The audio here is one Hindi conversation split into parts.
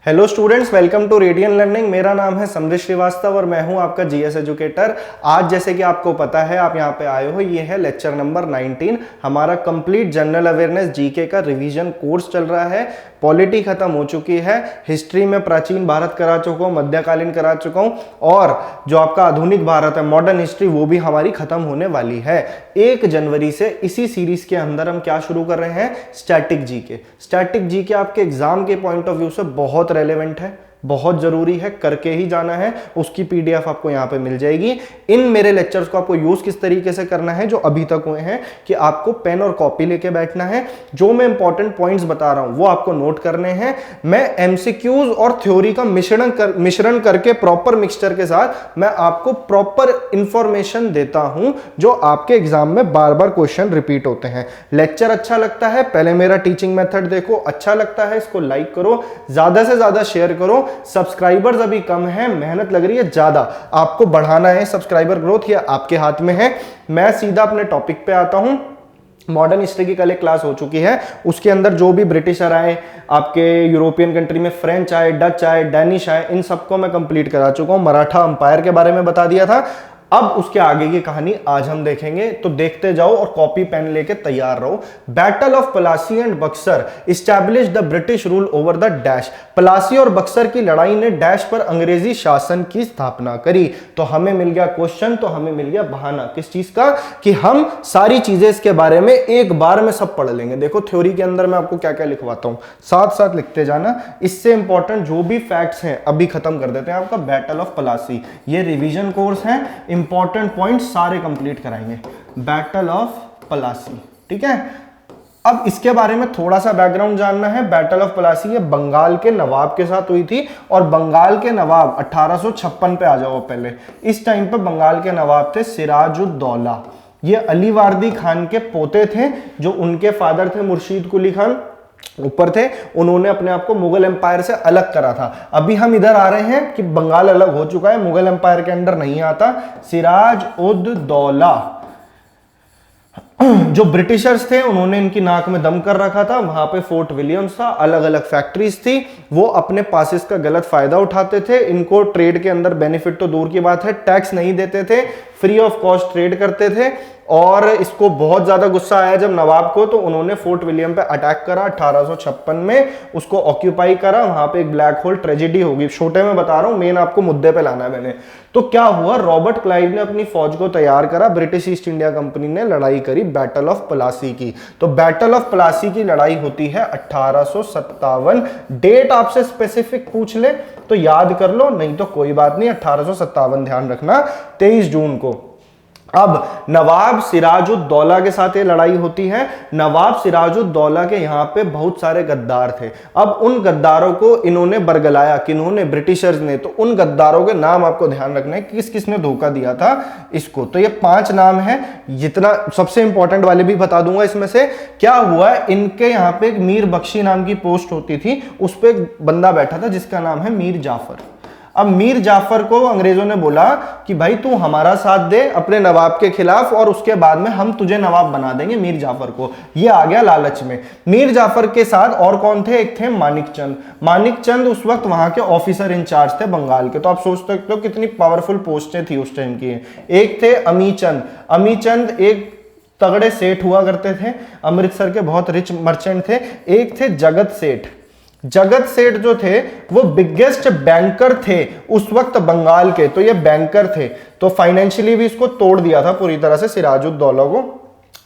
Hello students, welcome to radian learning. मेरा नाम है समृद्ध श्रीवास्तव और मैं हूं आपका जीएस एजुकेटर। आज जैसे कि आपको पता है, आप यहां पे आए हो, ये है लेक्चर नंबर 19। हमारा कंप्लीट जनरल अवेयरनेस जीके का रिवीजन कोर्स चल रहा है। पॉलिटी खत्म हो चुकी है, हिस्ट्री में प्राचीन भारत करा चुका हूं, मध्यकालीन करा चुका हूं, और जो आपका आधुनिक भारत है, मॉडर्न हिस्ट्री, वो भी हमारी खत्म होने वाली है 1 जनवरी से। इसी सीरीज के अंदर हम क्या शुरू कर रहे हैं? Static GK. स्टैटिक जीके आपके एग्जाम के पॉइंट ऑफ व्यू से बहुत रेलेवेंट है, बहुत जरूरी है, करके ही जाना है। उसकी पीडीएफ आपको यहां पे मिल जाएगी। इन मेरे लेक्चर्स को आपको यूज किस तरीके से करना है जो अभी तक हुए हैं, कि आपको पेन और कॉपी लेके बैठना है। जो मैं इंपॉर्टेंट पॉइंट्स बता रहा हूं वो आपको नोट करने हैं। मैं एमसीक्यूज और थ्योरी का मिश्रण करके प्रॉपर मिक्सचर के साथ मैं आपको प्रॉपर इंफॉर्मेशन देता हूं, जो आपके एग्जाम में बार बार क्वेश्चन रिपीट होते हैं। लेक्चर अच्छा लगता है, पहले मेरा टीचिंग मेथड देखो, अच्छा लगता है इसको लाइक करो, ज्यादा से ज्यादा शेयर करो। सब्सक्राइबर्स अभी कम है, मेहनत लग रही है ज्यादा, आपको बढ़ाना है सब्सक्राइबर ग्रोथ, ये आपके हाथ में है। मैं सीधा अपने टॉपिक पे आता हूं। मॉडर्न हिस्ट्री की कल एक क्लास हो चुकी है, उसके अंदर जो भी ब्रिटिशर आए, आपके यूरोपियन कंट्री में फ्रेंच आए, डच आए, डैनिश आए, इन सबको मैं कंप्लीट करा चुका हूं। मराठा अंपायर के बारे में बता दिया था। अब उसके आगे की कहानी आज हम देखेंगे, तो देखते जाओ और कॉपी पेन लेके तैयार रहो। Battle of Plassey and Buxar establish the British rule over the dash. Plassey और बक्सर की लड़ाई ने डैश पर अंग्रेजी शासन की स्थापना करी। तो हमें मिल गया क्वेश्चन, तो हमें मिल गया बहाना किस चीज का, कि हम सारी चीजें इसके बारे में एक बार में सब पढ़ लेंगे। देखो थ्योरी के अंदर मैं आपको क्या क्या लिखवाता हूं, साथ साथ लिखते जाना। इससे इंपॉर्टेंट जो भी फैक्ट्स हैं अभी खत्म कर देते हैं। आपका बैटल ऑफ प्लासी, ये रिवीजन कोर्स है, इंपॉर्टेंट पॉइंट सारे कंप्लीट कराएंगे। बैटल ऑफ प्लासी, ठीक है। अब इसके बारे में थोड़ा सा बैकग्राउंड जानना है। बैटल ऑफ प्लासी ये बंगाल के नवाब के साथ हुई थी, और बंगाल के नवाब 1856 पे आ जाओ पहले। इस टाइम पे बंगाल के नवाब थे सिराजुद्दौला। ये अली वारदी खान के पोते थे, जो उनके फादर थे मुर्शीद कुली खान ऊपर थे। उन्होंने अपने आप को मुगल एम्पायर से अलग करा था। अभी हम इधर आ रहे हैं कि बंगाल अलग हो चुका है, मुगल एम्पायर के अंडर नहीं आता। सिराज उद दौला जो ब्रिटिशर्स थे, उन्होंने इनकी नाक में दम कर रखा था। वहां पे फोर्ट विलियम्स था, अलग अलग फैक्ट्रीज थी। वो अपने पासेस का गलत फायदा उठाते थे। इनको ट्रेड के अंदर बेनिफिट तो दूर की बात है, टैक्स नहीं देते थे, फ्री ऑफ कॉस्ट ट्रेड करते थे। और इसको बहुत ज्यादा गुस्सा आया जब नवाब को, तो उन्होंने फोर्ट विलियम पे अटैक करा 1856 में, उसको ऑक्यूपाई करा। वहां पे एक ब्लैक होल ट्रेजेडी होगी, छोटे में बता रहा हूं, मेन आपको मुद्दे पे लाना है मैंने। तो क्या हुआ, रॉबर्ट क्लाइव ने अपनी फौज को तैयार करा, ब्रिटिश ईस्ट इंडिया कंपनी ने लड़ाई करी बैटल ऑफ प्लासी की। तो बैटल ऑफ प्लासी की लड़ाई होती है 1857। डेट आपसे स्पेसिफिक पूछ ले तो याद कर लो, नहीं तो कोई बात नहीं, 1857 ध्यान रखना, 23 जून को। अब नवाब सिराजुद्दौला के साथ ये लड़ाई होती है। नवाब सिराजुद्दौला के यहाँ पे बहुत सारे गद्दार थे। अब उन गद्दारों को इन्होंने बरगलाया, किन्होंने? ब्रिटिशर्स ने। तो उन गद्दारों के नाम आपको ध्यान रखना है, किस किसने धोखा दिया था इसको। तो ये 5 नाम है, जितना सबसे इंपॉर्टेंट वाले भी बता दूंगा। इसमें से क्या हुआ, इनके यहाँ पे एक मीर बख्शी नाम की पोस्ट होती थी, उस पर एक बंदा बैठा था जिसका नाम है मीर जाफर। अब मीर जाफर को अंग्रेजों ने बोला कि भाई तू हमारा साथ दे अपने नवाब के खिलाफ, और उसके बाद में हम तुझे नवाब बना देंगे मीर जाफर को। ये आ गया लालच में। मीर जाफर के साथ और कौन थे? एक थे मानिक चंद। मानिक चंद उस वक्त वहां के ऑफिसर इंचार्ज थे बंगाल के। तो आप सोच सकते हो कितनी पावरफुल पोस्टें थी उस टाइम की। एक थे अमी चंद। अमी चंद एक तगड़े सेठ हुआ करते थे, अमृतसर के बहुत रिच मर्चेंट थे। एक थे जगत सेठ। जगत सेठ जो थे वो बिगेस्ट बैंकर थे उस वक्त बंगाल के। तो ये बैंकर थे, तो फाइनेंशियली भी इसको तोड़ दिया था पूरी तरह से सिराजुद्दौला को।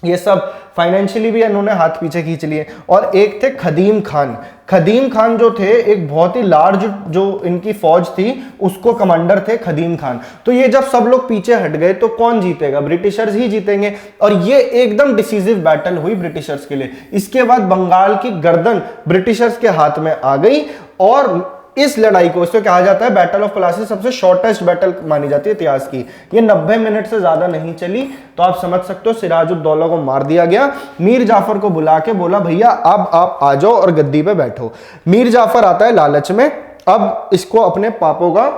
ये सब फाइनेंशियली भी इन्होंने हाथ पीछे खींच लिए। और एक थे खदीम खान। खदीम खान जो थे एक बहुत ही लार्ज जो इनकी फौज थी उसको कमांडर थे खदीम खान। तो ये जब सब लोग पीछे हट गए तो कौन जीतेगा? ब्रिटिशर्स ही जीतेंगे। और ये एकदम डिसीजिव बैटल हुई ब्रिटिशर्स के लिए। इसके बाद बंगाल की गर्दन ब्रिटिशर्स के हाथ में आ गई, और इस लड़ाई को, इसको कहा जाता है बैटल ऑफ प्लासी, सबसे शॉर्टेस्ट बैटल मानी जाती है इतिहास की। ये 90 मिनट से ज्यादा नहीं चली। तो आप समझ सकते हो सिराजुद्दौला को मार दिया गया। मीर जाफर को बुला के बोला भैया अब आप आ जाओ और गद्दी पे बैठो। मीर जाफर आता है लालच में। अब इसको अपने पापों का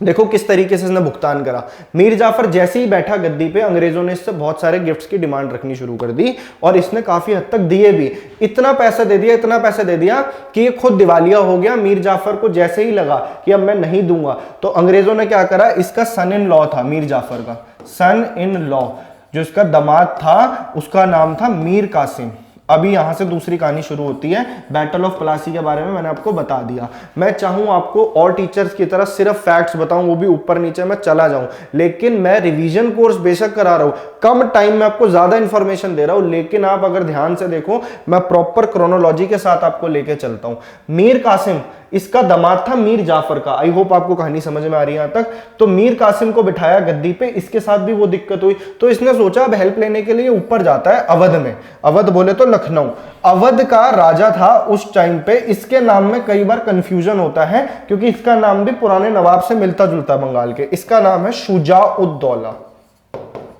देखो किस तरीके से इसने भुगतान करा। मीर जाफर जैसे ही बैठा गद्दी पे, अंग्रेजों ने इससे बहुत सारे गिफ्ट्स की डिमांड रखनी शुरू कर दी और इसने काफी हद तक दिए भी। इतना पैसा दे दिया, इतना पैसा दे दिया कि ये खुद दिवालिया हो गया। मीर जाफर को जैसे ही लगा कि अब मैं नहीं दूंगा, तो अंग्रेजों ने क्या करा, इसका सन इन लॉ था, मीर जाफर का सन इन लॉ, जो इसका दामाद था उसका नाम था मीर कासिम। अभी यहां से दूसरी कहानी शुरू होती है। बैटल ऑफ प्लासी के बारे में मैंने आपको बता दिया। मैं चाहूं आपको और टीचर्स की तरह सिर्फ फैक्ट्स बताऊं, वो भी ऊपर नीचे मैं चला जाऊं, लेकिन मैं रिवीजन कोर्स बेशक करा रहा हूं, कम टाइम में आपको ज्यादा इंफॉर्मेशन दे रहा हूं, लेकिन आप अगर ध्यान से देखो मैं प्रॉपर क्रोनोलॉजी के साथ आपको लेके चलता हूं। मीर कासिम इसका दामाद था मीर जाफर का। आई होप आपको कहानी समझ में आ रही है यहां तक। तो मीर कासिम को बिठाया गद्दी पे, इसके साथ भी वो दिक्कत हुई, तो इसने सोचा अब हेल्प लेने के लिए ऊपर जाता है अवध में। अवध बोले तो लखनऊ। अवध का राजा था उस टाइम पे। इसके नाम में कई बार कंफ्यूजन होता है क्योंकि इसका नाम भी पुराने नवाब से मिलता जुलता है बंगाल के। इसका नाम है शुजा-उद-दौला।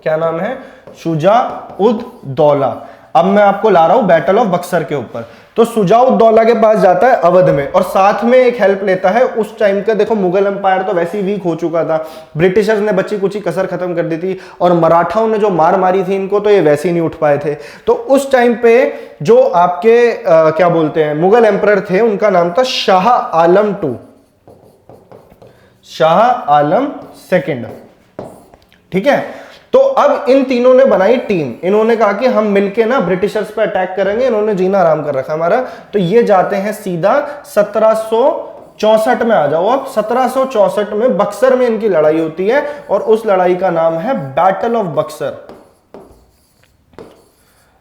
क्या नाम है? शुजा-उद-दौला। अब मैं आपको ला रहा हूं बैटल ऑफ बक्सर के ऊपर। तो शुजा-उद-दौला के पास जाता है अवध में और साथ में एक हेल्प लेता है। उस टाइम का देखो मुगल एम्पायर तो वैसे ही वीक हो चुका था, ब्रिटिशर्स ने बची कुची कसर खत्म कर दी थी और मराठाओं ने जो मार मारी थी इनको, तो ये वैसे ही नहीं उठ पाए थे। तो उस टाइम पे जो आपके क्या बोलते हैं मुगल एम्पायर थे, उनका नाम था शाह आलम II, शाह आलम II। ठीक है, तो अब इन तीनों ने बनाई टीम। इन्होंने कहा कि हम मिलके ना ब्रिटिशर्स पे अटैक करेंगे। इन्होंने जीना आराम कर रखा हमारा, तो ये जाते हैं सीधा 1764 में। आ जाओ अब 1764 में बक्सर में इनकी लड़ाई होती है और उस लड़ाई का नाम है battle of Buxar.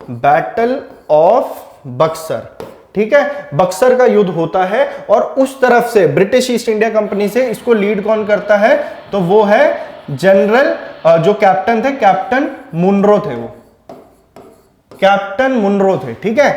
Battle of Buxar, ठीक है, बक्सर का युद्ध होता है। और उस तरफ से ब्रिटिश ईस्ट इंडिया कंपनी से इसको लीड कौन करता है, तो वो है जनरल, जो कैप्टन थे, कैप्टन मुनरो थे, वो कैप्टन मुनरो थे। ठीक है,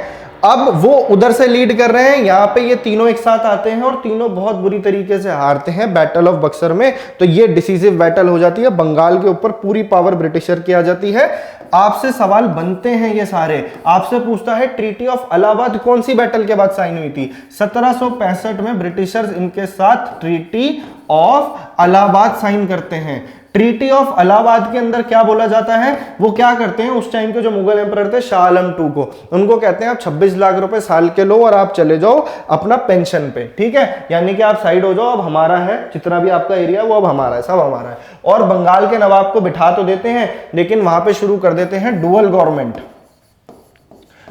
अब वो उधर से लीड कर रहे हैं, यहां पे ये तीनों एक साथ आते हैं और तीनों बहुत बुरी तरीके से हारते हैं बैटल ऑफ बक्सर में। तो ये डिसीसिव बैटल हो जाती है, बंगाल के ऊपर पूरी पावर ब्रिटिशर की आ जाती है। आपसे सवाल बनते हैं ये सारे, आपसे पूछता है ट्रीटी ऑफ इलाहाबाद कौन सी बैटल के बाद साइन हुई थी? 1765 में ब्रिटिशर्स इनके साथ ट्रीटी ऑफ इलाहाबाद साइन करते हैं। ट्रीटी ऑफ इलाहाबाद के अंदर क्या बोला जाता है, वो क्या करते हैं, उस टाइम के जो मुगल एम्परर थे शाह आलम II को, उनको कहते हैं आप 26 लाख रुपए साल के लो और आप चले जाओ अपना पेंशन पे। ठीक है, यानी कि आप साइड हो जाओ, अब हमारा है, जितना भी आपका एरिया वो अब हमारा है, सब हमारा है। और बंगाल के नवाब को बिठा तो देते हैं, लेकिन वहां पे शुरू कर देते हैं डुअल गवर्नमेंट।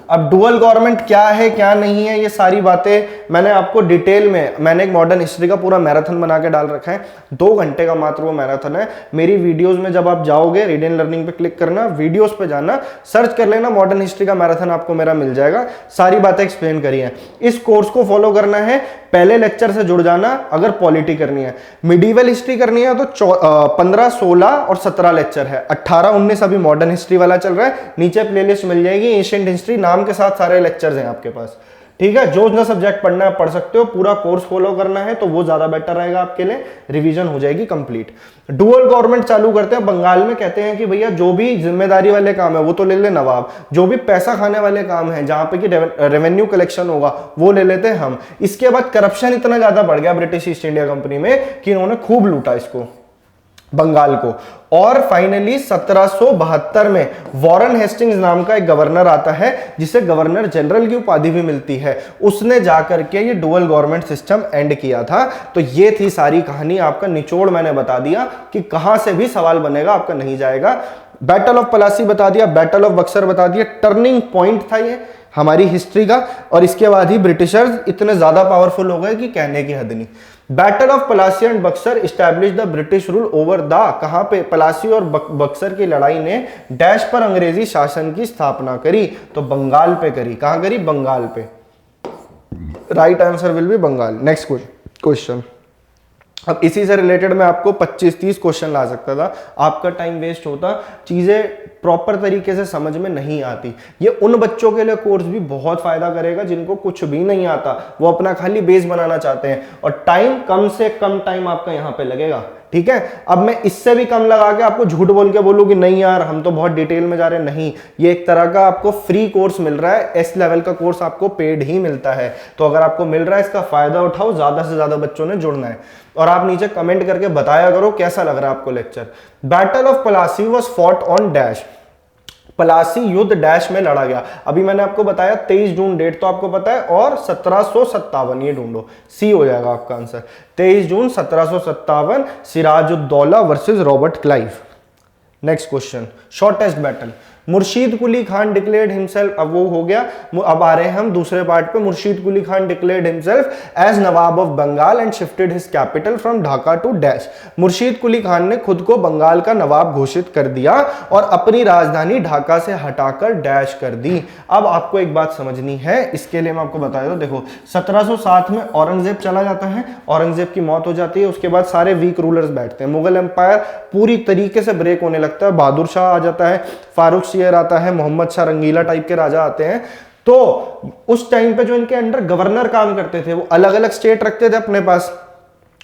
अब डुअल गवर्नमेंट क्या है क्या नहीं है, ये सारी बातें मैंने आपको डिटेल में, मैंने एक मॉडर्न हिस्ट्री का पूरा मैराथन बना के डाल रखा है। 2 घंटे का मात्र वो मैराथन है। मेरी वीडियोस में जब आप जाओगे, रीड एंड लर्निंग पे क्लिक करना, वीडियोस पे जाना, सर्च कर लेना मॉडर्न हिस्ट्री का मैराथन, आपको मेरा मिल जाएगा। सारी बातें एक्सप्लेन करी है। इस कोर्स को फॉलो करना है, पहले लेक्चर से जुड़ जाना अगर पॉलिटी करनी है। मिडीवल हिस्ट्री करनी है तो 15, 16 और 17 लेक्चर है। 18, 19 अभी मॉडर्न हिस्ट्री वाला चल रहा है, नीचे प्लेलिस्ट मिल जाएगी, एशियंट हिस्ट्री नाम के साथ सारे लेक्चर्स हैं आपके पास। ठीक है, जो ना सब्जेक्ट पढ़ना है पढ़ सकते हो, पूरा कोर्स फॉलो करना है तो वो ज्यादा बेटर रहेगा आपके लिए, रिवीजन हो जाएगी कंप्लीट। डुअल गवर्नमेंट चालू करते हैं बंगाल में, कहते हैं कि भैया जो भी जिम्मेदारी वाले काम है वो तो ले ले नवाब, जो भी पैसा खाने वाले काम है जहां पे कि रेवेन्यू कलेक्शन होगा वो ले लेते हैं हम। इसके बाद करप्शन इतना ज्यादा बढ़ गया ब्रिटिश ईस्ट इंडिया कंपनी में कि इन्होंने खूब लूटा इसको, बंगाल को। और फाइनली 1772 में वॉरेन हेस्टिंग्स नाम का एक गवर्नर आता है, जिसे गवर्नर जनरल की उपाधि भी मिलती है। उसने जाकर के ये डुअल गवर्नमेंट सिस्टम एंड किया था। तो ये थी सारी कहानी, आपका निचोड़ मैंने बता दिया कि कहां से भी सवाल बनेगा आपका नहीं जाएगा। बैटल ऑफ प्लासी बता दिया, बैटल ऑफ बक्सर बता दिया, टर्निंग पॉइंट था ये हमारी हिस्ट्री का। और इसके बाद ही ब्रिटिशर्स इतने ज्यादा पावरफुल हो गए कि कहने की हद नहीं। Battle of Plassey and Buxar establish the British rule over the, कहां पे, प्लासी और बक्सर की लड़ाई ने डैश पर अंग्रेजी शासन की स्थापना करी, तो बंगाल पे करी। कहां करी? बंगाल पे। Right answer will be Bengal. Next question. अब इसी से रिलेटेड मैं आपको 25-30 क्वेश्चन ला सकता था, आपका टाइम वेस्ट होता, चीजें प्रॉपर तरीके से समझ में नहीं आती। ये उन बच्चों के लिए कोर्स भी बहुत फायदा करेगा जिनको कुछ भी नहीं आता, वो अपना खाली बेस बनाना चाहते हैं, और टाइम कम से कम टाइम आपका यहाँ पे लगेगा। ठीक है। अब मैं इससे भी कम लगा के आपको झूठ बोल के बोलूं कि नहीं यार हम तो बहुत डिटेल में जा रहे हैं, नहीं, ये एक तरह का आपको फ्री कोर्स मिल रहा है। एस लेवल का कोर्स आपको पेड ही मिलता है, तो अगर आपको मिल रहा है इसका फायदा उठाओ, ज्यादा से ज्यादा बच्चों ने जुड़ना है। और आप नीचे कमेंट करके बताया करो कैसा लग रहा है आपको lecture. Battle of Plassey was fought on dash, Plassey युद्ध डैश में लड़ा गया। अभी मैंने आपको बताया 23 जून डेट तो आपको पता है, और 1757, ये ढूंढो, सी हो जाएगा आपका answer. 23 June 1757 Sirajuddaulah versus Robert Clive. Next question, shortest battle, Murshid Quli Khan declared himself, अब वो हो गया। अब आ रहे हैं हम दूसरे पार्ट पे। Murshid Quli Khan declared himself as nawab of Bengal and shifted his capital from Dhaka to dash. Murshid Quli Khan ने खुद को बंगाल का नवाब घोषित कर दिया और अपनी राजधानी ढाका से हटाकर डैश कर दी। अब आपको एक बात समझनी है, इसके लिए मैं आपको बता दूं, देखो 1707 में औरंगजेब चला जाता है, औरंगजेब की मौत हो जाती है, उसके बाद सारे वीक रूलर्स बैठते हैं, मुगल एम्पायर पूरी तरीके से ब्रेक होने लगता है, बहादुर शाह आ जाता है, फारूक शेर आता है, मोहम्मद शाह रंगीला टाइप के राजा आते हैं। तो उस टाइम पे जो इनके अंडर गवर्नर काम करते थे वो अलग अलग स्टेट रखते थे अपने पास,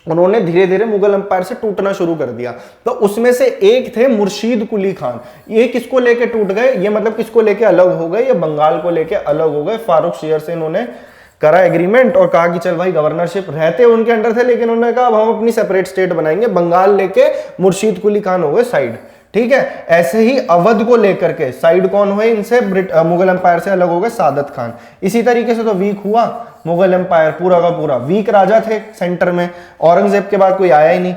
उन्होंने धीरे धीरे मुगल एम्पायर से टूटना शुरू कर दिया। तो उसमें से एक थे मुर्शीद कुली खान। ये किसको लेके टूट गए, ये मतलब किसको लेके अलग हो गए, ये बंगाल को लेके अलग हो गए। फारूक शेर से इन्होंने करा एग्रीमेंट और कहा कि चल भाई, गवर्नरशिप रहते उनके अंडर थे लेकिन उन्होंने कहा अब हम अपनी सेपरेट स्टेट बनाएंगे, बंगाल लेके मुर्शीद कुली खान हो गए साइड, ठीक है। ऐसे ही अवध को लेकर के साइड कौन हुए इनसे, मुगल एम्पायर से अलग हो गए सादत खान। इसी तरीके से तो वीक हुआ मुगल एम्पायर, पूरा का पूरा वीक राजा थे सेंटर में, औरंगजेब के बाद कोई आया ही नहीं।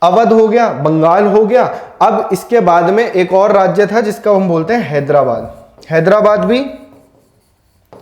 अवध हो गया, बंगाल हो गया। अब इसके बाद में एक और राज्य था जिसका हम बोलते हैं हैदराबाद, हैदराबाद भी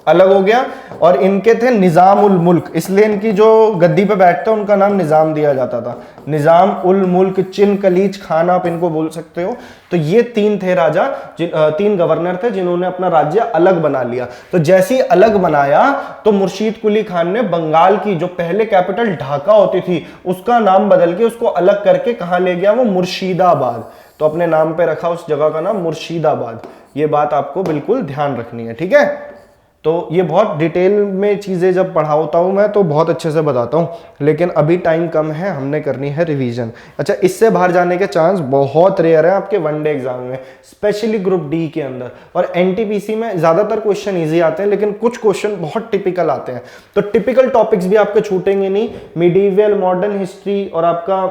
अलग हो गया। और इनके थे निजाम उल मुल्क, इसलिए इनकी जो गद्दी पे बैठते हैं उनका नाम निजाम दिया जाता था, निजाम उल मुल्क चिन कलीज खान आप इनको बोल सकते हो। तो ये तीन थे राजा, तीन गवर्नर थे जिन्होंने अपना राज्य अलग बना लिया। तो जैसे ही अलग बनाया तो मुर्शीद कुली खान ने बंगाल की जो पहले कैपिटल ढाका होती थी उसका नाम बदल के उसको अलग करके कहां ले गया, वो मुर्शीदाबाद। तो अपने नाम पे रखा उस जगह का नाम मुर्शीदाबाद। ये बात आपको बिल्कुल ध्यान रखनी है, ठीक है। तो ये बहुत डिटेल में चीज़ें जब पढ़ाता हूँ मैं तो बहुत अच्छे से बताता हूँ, लेकिन अभी टाइम कम है, हमने करनी है रिवीजन। अच्छा, इससे बाहर जाने के चांस बहुत रेयर है आपके वनडे एग्जाम में, स्पेशली ग्रुप डी के अंदर। और एनटीपीसी में ज़्यादातर क्वेश्चन ईजी आते हैं लेकिन कुछ क्वेश्चन बहुत टिपिकल आते हैं। तो टिपिकल टॉपिक्स भी आपके छूटेंगे नहीं, मिडीवियल, मॉडर्न हिस्ट्री और आपका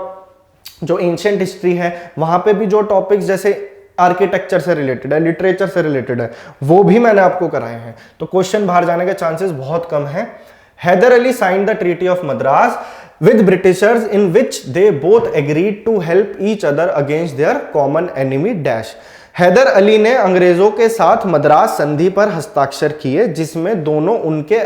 जो एंशिएंट हिस्ट्री है वहाँ पे भी जो टॉपिक्स जैसे आर्किटेक्चर से रिलेटेड है, लिटरेचर से रिलेटेड है, वो भी मैंने आपको कराए हैं। तो क्वेश्चन बाहर जाने के चांसेस बहुत कम है। Hyder Ali signed the treaty of Madras with britishers in which they both agreed to help each other against their common enemy dash. Hyder Ali ने अंग्रेजों के साथ मद्रास संधि पर हस्ताक्षर किए जिसमें दोनों उनके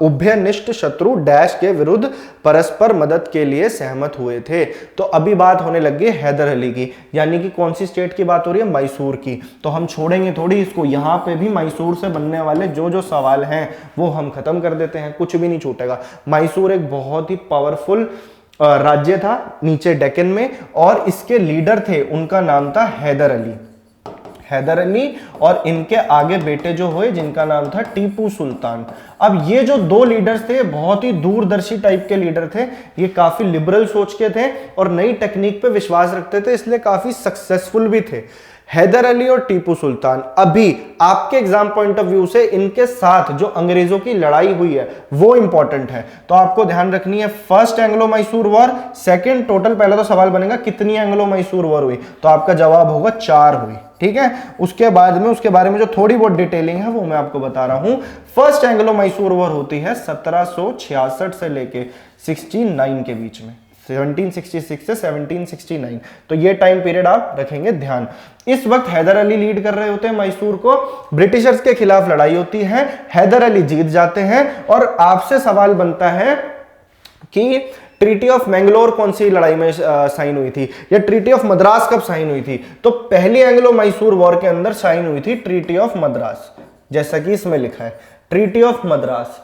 उभयनिष्ठ शत्रु डैश के विरुद्ध परस्पर मदद के लिए सहमत हुए थे। तो अभी बात होने लगी हैदर अली की, यानी कि कौन सी स्टेट की बात हो रही है, मैसूर की। तो हम छोड़ेंगे थोड़ी इसको, यहाँ पे भी मैसूर से बनने वाले जो जो सवाल हैं वो हम खत्म कर देते हैं, कुछ भी नहीं छूटेगा। मैसूर एक बहुत ही पावरफुल राज्य था नीचे डेक्कन में, और इसके लीडर थे, उनका नाम था हैदर अली। हैदर अली और इनके आगे बेटे जो हुए जिनका नाम था टीपू सुल्तान। अब ये जो दो लीडर्स थे बहुत ही दूरदर्शी टाइप के लीडर थे, ये काफी लिबरल सोच के थे और नई टेक्निक पे विश्वास रखते थे, इसलिए काफी सक्सेसफुल भी थे। हैदर अली और टीपू सुल्तान, अभी आपके एग्जाम पॉइंट ऑफ व्यू से इनके साथ जो अंग्रेजों की लड़ाई हुई है वो इंपॉर्टेंट है, तो आपको ध्यान रखनी है। First Anglo Mysore war, second, total पहला तो सवाल बनेगा कितनी एंग्लो मैसूर वॉर हुई, तो आपका जवाब होगा 4 हुई, ठीक है। उसके बाद में उसके बारे में जो थोड़ी बहुत डिटेलिंग है वो मैं आपको बता रहा हूं। फर्स्ट एंग्लो मैसूर वॉर होती है 1766 से लेके 69 के बीच में, 1766 से 1769, तो ये टाइम पीरियड आप रखेंगे ध्यान। इस वक्त हैदर अली लीड कर रहे होते हैं मैसूर को, ब्रिटिशर्स के खिलाफ लड़ाई होती है, हैदर अली जीत जाते हैं और आपसे सवाल बनता है कि ट्रीटी ऑफ मैंगलोर कौन सी लड़ाई में साइन हुई थी, या ट्रीटी ऑफ मद्रास कब साइन हुई थी। तो पहली एंग्लो मैसूर वॉर के अंदर साइन हुई थी ट्रीटी ऑफ मद्रास, जैसा कि इसमें लिखा है ट्रीटी ऑफ मद्रास।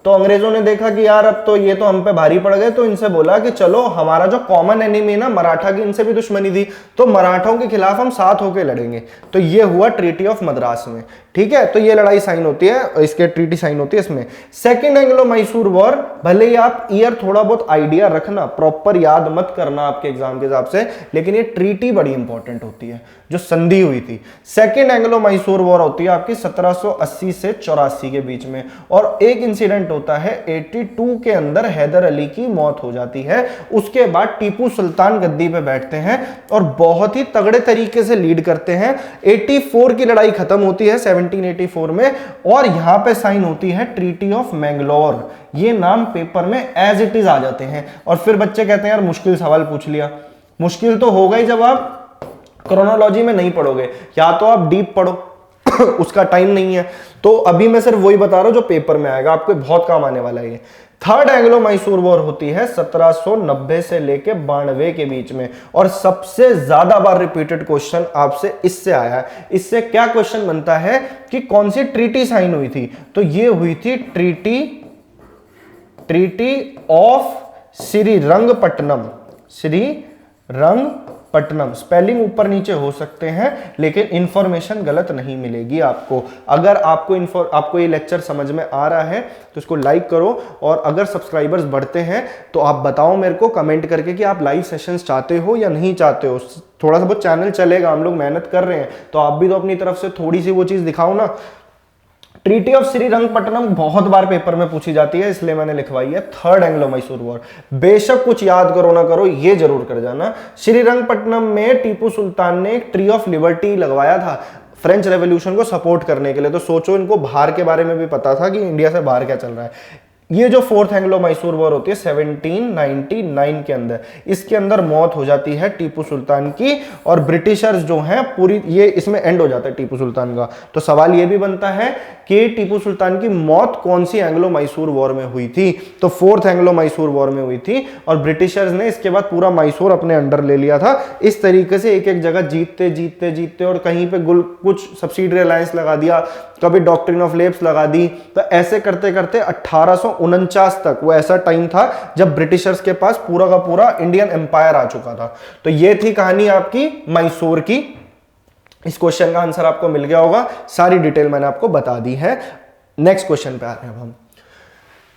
तो अंग्रेजों ने देखा कि यार अब तो ये तो हम पे भारी पड़ गए, तो इनसे बोला कि चलो हमारा जो कॉमन एनिमी ना मराठा की, इनसे भी दुश्मनी थी, तो मराठों के खिलाफ हम साथ होकर लड़ेंगे। तो ये हुआ ट्रीटी ऑफ मद्रास में। ठीक है, तो ये लड़ाई साइन होती है, इसके ट्रीटी साइन होती है इसमें। सेकेंड एंग्लो मैसूर वॉर, भले ही आप ईयर थोड़ा बहुत आइडिया रखना, प्रॉपर याद मत करना आपके एग्जाम के हिसाब से, लेकिन ये ट्रीटी बड़ी इंपॉर्टेंट होती है जो संधि हुई थी। सेकेंड एंग्लो मैसूर वॉर होती है आपकी 1780 से 84 के बीच में, और एक इंसिडेंट होता है 82 के अंदर हैदर अली की मौत हो जाती है। उसके बाद टीपू सुल्तान गद्दी पे बैठते हैं और बहुत ही तगड़े तरीके से लीड करते हैं। 84 की लड़ाई खत्म होती है 1784 में, और यहां पे साइन होती है ट्रीटी ऑफ मैंगलोर। ये नाम पेपर में एज इट इज आ जाते हैं। और फिर बच्चे कहते हैं यार मुश्किल सवाल पूछ लिया। मुश्किल तो होगा ही जब आप क्रोनोलॉजी में नहीं पढ़ोगे, या तो आप डीप पढ़ो उसका टाइम नहीं है। तो अभी मैं सिर्फ वही बता रहा हूं जो पेपर में आएगा, आपको बहुत काम आने वाला है ये। थर्ड एंग्लो मैसूर वॉर होती है 1790 से लेके 92 के बीच में, और सबसे ज्यादा बार रिपीटेड क्वेश्चन आपसे इससे आया है। इससे क्या क्वेश्चन बनता है कि कौन सी ट्रीटी साइन हुई थी, तो ये हुई थी treaty of Srirangapatnam. Srirangapatnam, spelling ऊपर नीचे हो सकते हैं लेकिन इंफॉर्मेशन गलत नहीं मिलेगी आपको। अगर आपको ये लेक्चर समझ में आ रहा है तो इसको लाइक करो, और अगर सब्सक्राइबर्स बढ़ते हैं तो आप बताओ मेरे को कमेंट करके कि आप लाइव सेशंस चाहते हो या नहीं चाहते हो। थोड़ा सा बहुत चैनल चलेगा, हम लोग मेहनत कर रहे हैं, तो आप भी तो अपनी तरफ से थोड़ी सी वो चीज दिखाओ ना। ट्रीटी ऑफ श्रीरंगपट्टनम बहुत बार पेपर में पूछी जाती है, इसलिए मैंने लिखवाई है थर्ड एंग्लो मैसूर वॉर। बेशक कुछ याद करो ना करो, ये जरूर कर जाना। श्रीरंगपट्टनम में टीपू सुल्तान ने एक ट्री ऑफ लिबर्टी लगवाया था फ्रेंच रेवोल्यूशन को सपोर्ट करने के लिए। तो सोचो, इनको बाहर के बारे में भी पता था कि इंडिया से बाहर क्या चल रहा है। ये जो फोर्थ एंग्लो मैसूर वॉर होती है 1799 के अंदर, इसके अंदर मौत हो जाती है टीपू सुल्तान की, और ब्रिटिशर्स जो हैं पूरी, ये इसमें एंड हो जाता है टीपू सुल्तान का। तो सवाल ये भी बनता है कि टीपू सुल्तान की मौत कौन सी एंग्लो मैसूर वॉर में हुई थी, तो फोर्थ एंग्लो मैसूर वॉर में हुई थी, और ब्रिटिशर्स ने इसके बाद पूरा मैसूर अपने अंडर ले लिया था। इस तरीके से एक एक जगह जीतते जीतते जीतते, और कहीं पे कुछ सब्सिडरी अलायंस लगा दिया, कभी डॉक्ट्रिन ऑफ लेप्स लगा दी। तो ऐसे करते करते 1849 तक वो ऐसा टाइम था जब ब्रिटिशर्स के पास पूरा का पूरा इंडियन एम्पायर आ चुका था। तो ये थी कहानी आपकी मैसूर की। इस क्वेश्चन का आंसर आपको मिल गया होगा, सारी डिटेल मैंने आपको बता दी है। नेक्स्ट क्वेश्चन पे आ रहे हैं हम।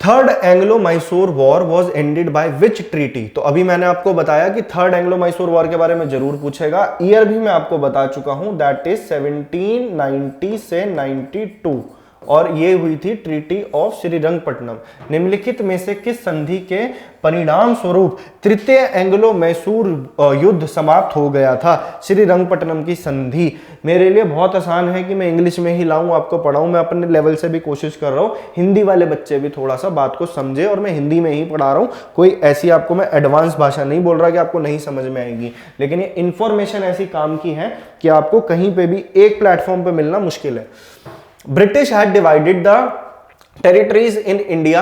Third Anglo Mysore war was ended by which treaty. तो अभी मैंने आपको बताया कि थर्ड एंग्लो मैसूर वॉर के बारे में जरूर पूछेगा। ईयर भी मैं आपको बता चुका हूं, दैट इज 1790 से 92, और ये हुई थी ट्रीटी ऑफ श्रीरंगपट्टनम। निम्नलिखित में से किस संधि के परिणाम स्वरूप तृतीय एंग्लो मैसूर युद्ध समाप्त हो गया था? श्रीरंगपट्टनम की संधि। मेरे लिए बहुत आसान है कि मैं इंग्लिश में ही लाऊं, आपको पढ़ाऊं। मैं अपने लेवल से भी कोशिश कर रहा हूं हिंदी वाले बच्चे भी थोड़ा सा बात को समझे, और मैं हिंदी में ही पढ़ा रहा हूं। कोई ऐसी आपको मैं एडवांस भाषा नहीं बोल रहा कि आपको नहीं समझ में आएगी, लेकिन ये इंफॉर्मेशन ऐसी काम की है कि आपको कहीं पे भी एक प्लेटफॉर्म पे मिलना मुश्किल है। British had divided the territories in India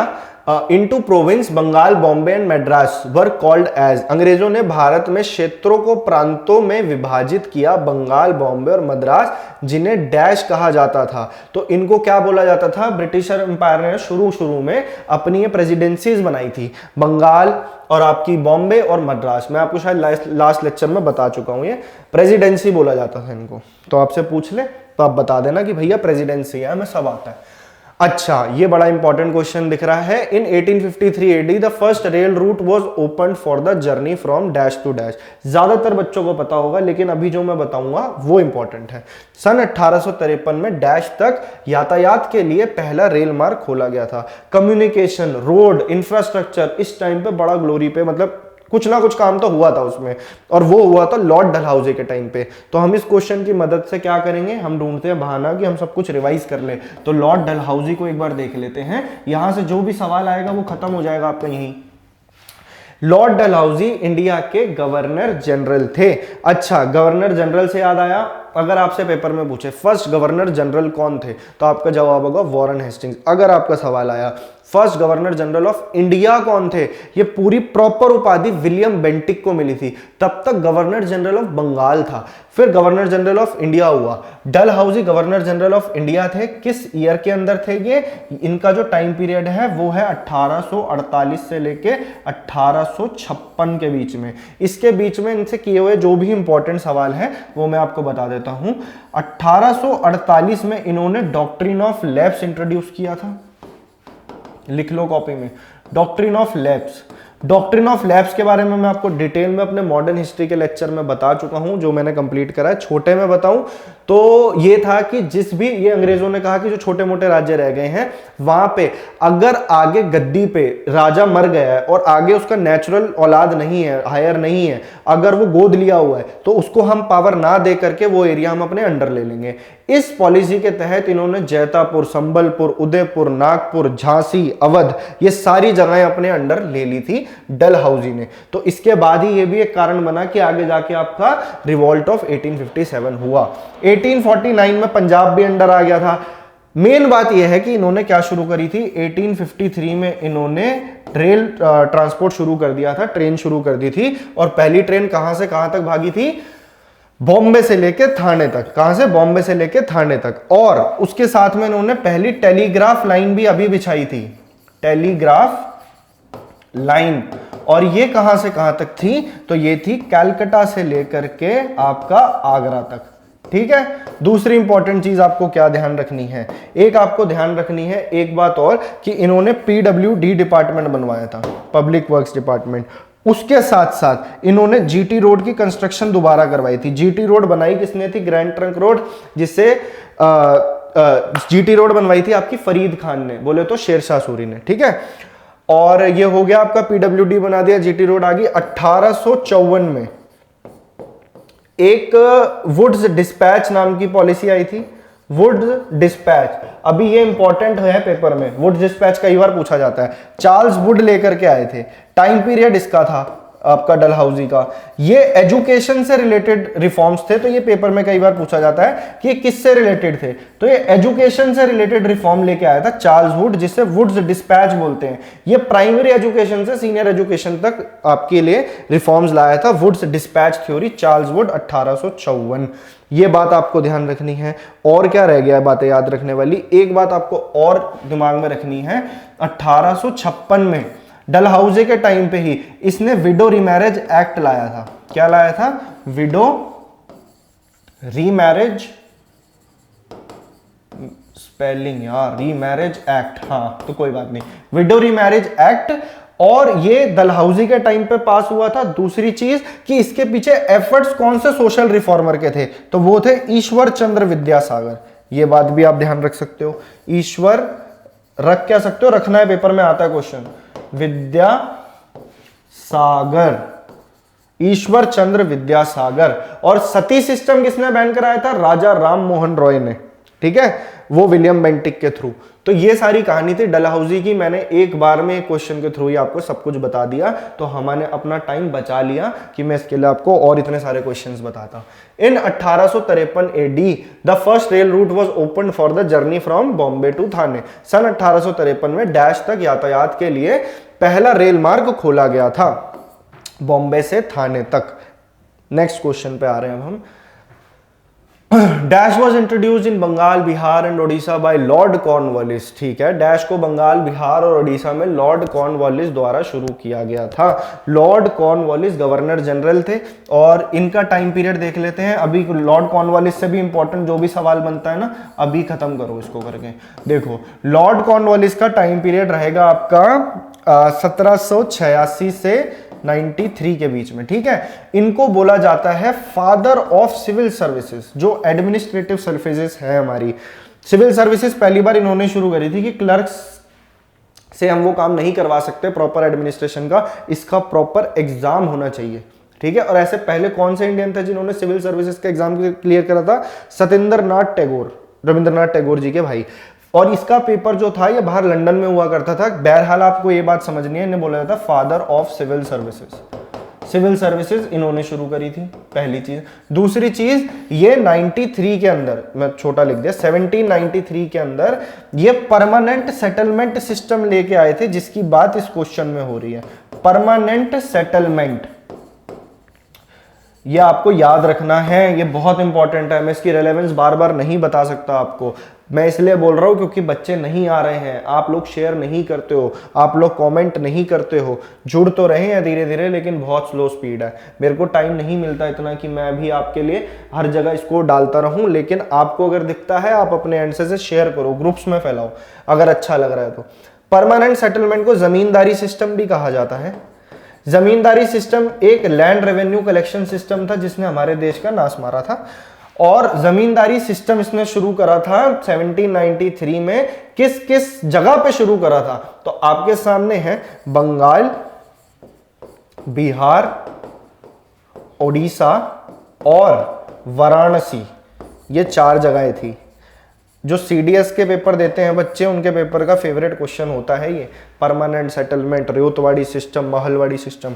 into province Bengal, Bombay and Madras were called as। अंग्रेजों ने भारत में क्षेत्रों को प्रांतों में विभाजित किया, बंगाल, बॉम्बे और मद्रास, जिन्हें डैश कहा जाता था। तो इनको क्या बोला जाता था? ब्रिटिशर एम्पायर ने शुरू में अपनी ये प्रेसिडेंसीज बनाई थी, बंगाल और आपकी बॉम्बे और मद्रास। मैं आपको शायद लास्ट लेक्चर में बता चुका हूं, ये प्रेसिडेंसी बोला जाता था इनको। तो आपसे पूछ ले तो आप बता देना कि भैया प्रेसिडेंसी है, हमें सब आता है। अच्छा, ये बड़ा इंपॉर्टेंट क्वेश्चन दिख रहा है। In 1853 AD the first rail route was open for the journey from dash to dash. ज्यादातर बच्चों को पता होगा, लेकिन अभी जो मैं बताऊंगा वो इंपॉर्टेंट है। सन 1853 में डैश तक यातायात के लिए पहला रेल मार्ग खोला गया था। कम्युनिकेशन, रोड, इंफ्रास्ट्रक्चर इस टाइम पे बड़ा ग्लोरी पे, मतलब कुछ ना कुछ काम तो हुआ था उसमें, और वो हुआ था लॉर्ड डलहौजी के टाइम पे। तो हम इस क्वेश्चन की मदद से क्या करेंगे, हम ढूंढते हैं बहाना कि हम सब कुछ रिवाइज कर ले। तो लॉर्ड डलहौजी को एक बार देख लेते हैं, यहां से जो भी सवाल आएगा वो खत्म हो जाएगा आपका यहीं। लॉर्ड डलहौजी इंडिया के गवर्नर जनरल थे। अच्छा, गवर्नर जनरल से याद आया, अगर आपसे पेपर में पूछे फर्स्ट गवर्नर जनरल कौन थे, तो आपका जवाब होगा वॉरेन हेस्टिंग्स। अगर आपका सवाल आया first governor general of India कौन थे, ये पूरी प्रॉपर उपाधि विलियम बेंटिक को मिली थी। तब तक गवर्नर जनरल ऑफ बंगाल था, फिर गवर्नर जनरल ऑफ इंडिया हुआ। Dalhousie governor general of India थे। किस ईयर के अंदर थे ये? इनका जो टाइम पीरियड है वो है 1848 से लेके 1856 के बीच में। इसके बीच में इनसे किए हुए जो भी इंपॉर्टेंट सवाल है वो मैं आपको बता देता देता हूं। 1848 में इन्होंने डॉक्ट्रिन ऑफ लैप्स इंट्रोड्यूस किया था, लिख लो कॉपी में, doctrine of lapse. Doctrine of lapse के बारे में मैं आपको डिटेल में अपने मॉडर्न हिस्ट्री के लेक्चर में बता चुका हूं, जो मैंने कंप्लीट करा है। छोटे में बताऊं तो ये था कि जिस भी ये अंग्रेजों ने कहा कि जो छोटे मोटे राज्य रह गए हैं वहां पे अगर आगे गद्दी पे राजा मर गया है और आगे उसका नेचुरल औलाद नहीं है, हायर नहीं है, अगर वो गोद लिया हुआ है तो उसको हम पावर ना दे करके वो एरिया हम अपने अंडर ले लेंगे। इस पॉलिसी के तहत इन्होंने जैतापुर, संबलपुर, उदयपुर, नागपुर, झांसी, अवध ये सारी जगहें अपने अंडर ले ली थी डलहौजी ने। तो इसके बाद ही ये भी एक कारण बना कि आगे जाके आपका रिवॉल्ट ऑफ 1857 हुआ। 1849 में पंजाब भी अंडर आ गया था। मेन बात यह है कि इन्होंने क्या शुरू करी थी, 1853 में इन्होंने रेल ट्रांसपोर्ट शुरू कर दिया था, ट्रेन शुरू कर दी थी। और पहली ट्रेन कहां से कहां तक भागी थी, बॉम्बे से लेके थाने तक। कहां से, बॉम्बे से लेके थाने तक। और उसके साथ में इन्होंने पहली टेलीग्राफ लाइन भी अभी बिछाई थी, टेलीग्राफ लाइन। और ये कहां से कहां तक थी, तो ये थी कलकत्ता से लेकर के आपका आगरा तक। ठीक है। दूसरी इंपॉर्टेंट चीज आपको क्या ध्यान रखनी है, एक आपको ध्यान रखनी है एक बात और, कि इन्होंने PWD डिपार्टमेंट बनवाया था, पब्लिक वर्क्स डिपार्टमेंट। उसके साथ साथ इन्होंने GT रोड की कंस्ट्रक्शन दोबारा करवाई थी। GT रोड बनाई किसने थी, ग्रैंड ट्रंक रोड, जिससे GT रोड बनवाई थी आपकी फरीद खान ने, बोले तो शेरशाह सूरी ने। ठीक है। और ये हो गया आपका, PWD बना दिया, GT रोड आ गई। 1854 में एक वुड्स डिस्पैच नाम की पॉलिसी आई थी, वुड्स डिस्पैच। अभी ये इंपॉर्टेंट है पेपर में, वुड्स डिस्पैच कई बार पूछा जाता है। चार्ल्स वुड लेकर के आए थे, टाइम पीरियड इसका था आपका डलहौजी का। ये एजुकेशन से रिलेटेड रिफॉर्म्स थे, तो ये पेपर में कई बार पूछा जाता है कि ये किससे रिलेटेड थे, तो ये एजुकेशन से रिलेटेड रिफॉर्म लेके आया था चार्ल्स वुड, जिसे वुड्स डिस्पैच बोलते हैं। ये प्राइमरी एजुकेशन से सीनियर एजुकेशन तक आपके लिए रिफॉर्म्स लाया था, Wood's dispatch theory, Charles Wood, 1854। ये बात आपको ध्यान रखनी है। और क्या रह गया है बातें याद रखने वाली, एक बात आपको और दिमाग में रखनी है, 1856 में डलहौजी के टाइम पे ही इसने विडो रीमैरेज एक्ट लाया था। क्या लाया था, विडो रीमैरेज, स्पेलिंग यार, रीमैरेज एक्ट, हाँ तो कोई बात नहीं, विडो रीमैरेज एक्ट। और ये डलहौजी के टाइम पे पास हुआ था। दूसरी चीज कि इसके पीछे एफर्ट्स कौन से सोशल रिफॉर्मर के थे, तो वो थे ईश्वर चंद्र विद्यासागर। ये बात भी आप ध्यान रख सकते हो, ईश्वर रख क्या सकते हो, रखना है, पेपर में आता है क्वेश्चन, विद्यासागर, ईश्वर चंद्र विद्यासागर। और सती सिस्टम किसने बैन कराया था, राजा राम मोहन रॉय ने। ठीक है, वो विलियम बेंटिक के थ्रू। तो ये सारी कहानी थी डलहौजी की। मैंने एक बार में एक क्वेश्चन के थ्रू ही आपको सब कुछ बता दिया, तो हमने अपना टाइम बचा लिया कि मैं इसके लिए आपको और इतने सारे क्वेश्चंस बताता। In 1853 AD the first rail route was open for the journey from Bombay to Thane. सन 1853 में डैश तक यातायात के लिए पहला रेल मार्ग खोला गया था, बॉम्बे से थाने तक। नेक्स्ट क्वेश्चन पे आ रहे हैं अब हम। Dash was introduced in Bengal, Bihar and Odisha by Lord Cornwallis. ठीक है, डैश को बंगाल, बिहार और ओडिशा में लॉर्ड कॉर्नवालिस द्वारा शुरू किया गया था। लॉर्ड कॉर्नवालिस गवर्नर जनरल थे, और इनका टाइम पीरियड देख लेते हैं। अभी लॉर्ड कॉर्नवालिस से भी इंपॉर्टेंट जो भी सवाल बनता है ना, अभी खत्म करो इसको करके। देखो, लॉर्ड कॉर्नवालिस का टाइम पीरियड रहेगा आपका 1786 से 93 के बीच में। ठीक है, इनको बोला जाता है फादर ऑफ सिविल सर्विसेज। जो एडमिनिस्ट्रेटिव सर्विसेज है हमारी, सिविल सर्विसेज पहली बार इन्होंने शुरू करी थी कि क्लर्क्स से हम वो काम नहीं करवा सकते प्रॉपर एडमिनिस्ट्रेशन का, इसका प्रॉपर एग्जाम होना चाहिए। ठीक है, और ऐसे पहले कौन से इंडियन थे जिन्होंने सिविल सर्विसेज का एग्जाम क्लियर करा था, सत्येंद्रनाथ टैगोर, रविंद्रनाथ टैगोर जी के भाई। और इसका पेपर जो था ये बाहर लंदन में हुआ करता था। बहरहाल आपको ये बात समझनी है, इन्हें बोला जाता है father of civil services. Civil services इन्होंने शुरू करी थी, पहली चीज। दूसरी चीज, ये 93 के अंदर, मैं छोटा लिख दिया, 1793 के अंदर ये परमानेंट सेटलमेंट सिस्टम लेके आए थे, जिसकी बात इस क्वेश्चन में हो रही है। परमानेंट सेटलमेंट, ये आपको याद रखना है, ये बहुत इंपॉर्टेंट है। मैं इसकी रेलेवेंस बार बार नहीं बता सकता आपको, मैं इसलिए बोल रहा हूँ क्योंकि बच्चे नहीं आ रहे हैं, आप लोग शेयर नहीं करते हो, आप लोग कमेंट नहीं करते हो। जुड़ तो रहे हैं धीरे धीरे, लेकिन बहुत स्लो स्पीड है। मेरे को टाइम नहीं मिलता इतना कि मैं भी आपके लिए हर जगह इसको डालता रहूं, लेकिन आपको अगर दिखता है आप अपने एंड से शेयर करो, ग्रुप्स में फैलाओ अगर अच्छा लग रहा है तो। परमानेंट सेटलमेंट को जमींदारी सिस्टम भी कहा जाता है। जमींदारी सिस्टम एक लैंड रेवेन्यू कलेक्शन सिस्टम था जिसने हमारे देश का नाश मारा था, और जमींदारी सिस्टम इसने शुरू करा था 1793 में। किस किस जगह पे शुरू करा था? तो आपके सामने है बंगाल, बिहार, ओडिशा और वाराणसी, ये 4 जगहें थी। जो सीडीएस के पेपर देते हैं बच्चे, उनके पेपर का फेवरेट क्वेश्चन होता है ये, permanent settlement, Ryotwari system, Mahalwari system.